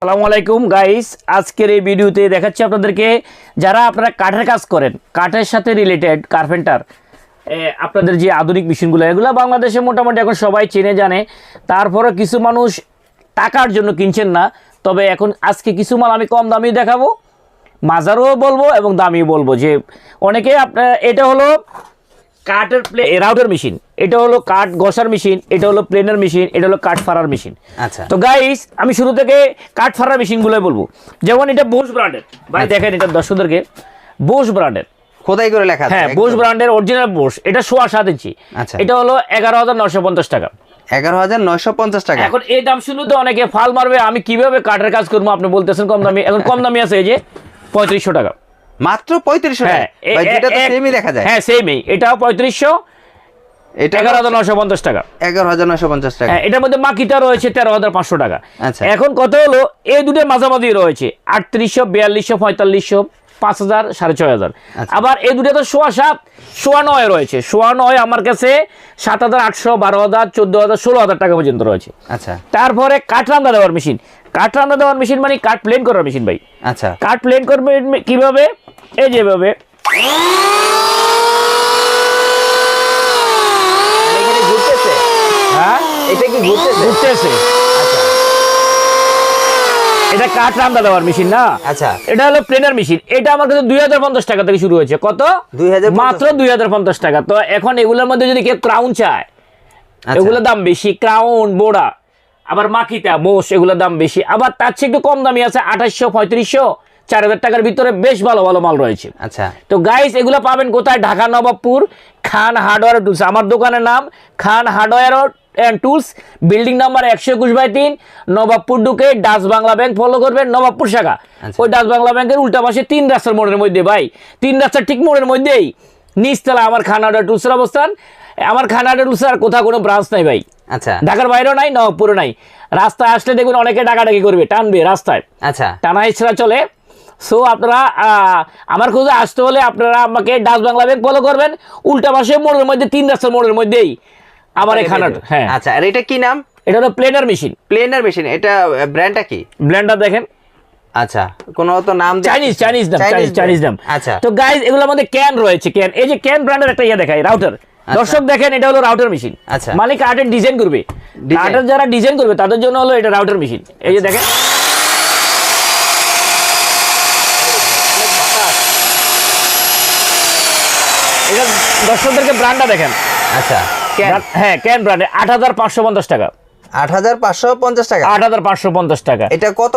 আসসালামু আলাইকুম গাইস, আজকের এই ভিডিওতে দেখাচ্ছি আপনাদেরকে যারা আপনারা কাঠের কাজ করেন, কাঠের সাথে রিলেটেড কার্পেন্টার, আপনাদের যে আধুনিক মেশিনগুলো এগুলো বাংলাদেশে মোটামুটি এখন সবাই চেনে জানে। তারপরে কিছু মানুষ টাকার জন্য কিনছেন না, তবে এখন আজকে কিছু মাল আমি কম দামি দেখাবো, মাজারও বলবো এবং দামিও বলবো। যে অনেকে আপনার এটা হলো কাঠের রাউটার মেশিন, এটা হলো কাঠ ঘষার মেশিন, এটা হলো প্লেনার মেশিন, এটা হলো কাঠ ফাড়ার মেশিন। আচ্ছা, তো গাইস আমি শুরু থেকে কাঠ ফাড়ার মেশিনগুলোই বলবো। যেমন এটা বোস ব্র্যান্ডের, ভাই দেখেন এটা দর্শকদেরকে, বোস ব্র্যান্ডের খোদাই করে লেখা আছে। হ্যাঁ, বোস ব্র্যান্ডের অরিজিনাল বোস, এটা 7.5 ইঞ্চি। আচ্ছা, এটা হলো 11,950 টাকা। 11,950 টাকা। এখন এই দাম শুনলে তো অনেকে ফাল মারবে, আমি কিভাবে কাঠের কাজ করবো, আপনি বলতেছেন কম দামি। এখন কম দামি আছে এই যে 3500 টাকা, মাত্র 3500 টাকা। ভাই যেটা তো সেমই দেখা যায়। হ্যাঁ সেমই, এটাও 3500, এটা 11,950 টাকা। 11,950 টাকা। হ্যাঁ, এটার মধ্যে মাকিটা রয়েছে 13,500 টাকা। আচ্ছা, এখন কত হলো, এই দুটো মাঝামাঝি রয়েছে 3800, 4200, 4500, 5,000, 6,500। আবার এই দুটো তো 7.5, 9.5 রয়েছে। 9.5 আমার কাছে 7,800, 12,000, 14,000, 16,000 টাকা পর্যন্ত রয়েছে। আচ্ছা, তারপরে কাঠ রান্না দেওয়ার মেশিন, কাঠ রান্না দেওয়ার মেশিন মানে কাঠ প্লেন করার মেশিন ভাই। আচ্ছা, কাঠ প্লেন করবে কিভাবে, এই যেভাবে এখানে ঘুরতেছে। হ্যাঁ এটা কি ঘুরতেছে? ঘুরতেছে। আচ্ছা, এটা কাঠ রান্না দেওয়ার মেশিন না। আচ্ছা, এটা হলো প্লেনার মেশিন, এটা আমার কাছে 2,050 টাকা থেকে শুরু হয়েছে। কত? 2050 মাত্র 2,050 টাকা। তো এখন এগুলোর মধ্যে যদি কেউ ক্রাউন চায়, আচ্ছা, এগুলোর দাম বেশি। ক্রাউন, বোড়া, আবার মাকিতা, বোস, এগুলোর দাম বেশি। আবার তার চেয়ে একটু কম দামি আছে 2,800, 3,500, 4,000 টাকার ভিতরে বেশ ভালো ভালো মাল রয়েছে। আচ্ছা, তো গাইস এগুলো পাবেন কোথায়? Dhaka Nawabpur, Khan hardware tools. আমার দোকানের নাম Khan hardware and tools, building number 121/3, Nawabpur ঢুকে ডাচ বাংলা ব্যাংক ফলো করবেন, নবাবপুর শাখা। আচ্ছা। ওই ডাচ বাংলা ব্যাংকের উল্টা পাশে 3 রাস্তার মোড়ের মধ্যে, ভাই 3 রাস্তার ঠিক মোড়ের মধ্যেই নিচতলা আমার খান হার্ডওয়্যার টুলসের অবস্থান। আমার খান হার্ডওয়্যার টুলসের আর কোথাও কোনো ব্রাঞ্চ নাই ভাই, আচ্ছা, ঢাকার বাইরেও নাই, নবাবপুরও নাই। রাস্তায় আসলে দেখবেন অনেকে ডাকাডাকি করবে, টানবে রাস্তায়, আচ্ছা, টানা ইচ্ছা চলে। সো আপনারা আমার খোঁজে আসতে হলে আপনারা আমাকে ডাচ বাংলা ব্যাংক ফলো করবেন, উল্টা পাশে মোড়ের মধ্যে 3 রাস্তার মোড়ের মধ্যেই আমার এখানে। হ্যাঁ, আচ্ছা। আর এটা কি নাম? এটা হলো প্লেনার মেশিন। Planer machine. এটা ব্র্যান্ডটা কি? ব্লেন্ডার দেখেন, আচ্ছা, কোনো তো নাম চাইনিজ নাম। আচ্ছা, তো গাইস এগুলোর মধ্যে ক্যান রয়েছে, ক্যান, এই যে ক্যান ব্র্যান্ডের একটা ইয়ে দেখায়, রাউটার। দর্শক দেখেন, এটা হলো রাউটার মেশিন। আচ্ছা, মানে কার্টের ডিজাইন করবে, কার্টের যারা ডিজাইন করবে তাদের জন্য হলো এটা রাউটার মেশিন। এই যে দেখেন, এটা দর্শকদেরকে ব্র্যান্ডটা দেখেন। আচ্ছা, হ্যাঁ, ক্যান ব্র্যান্ডের 8,550 টাকা। 8,550 টাকা। 8,550 টাকা। এটা কত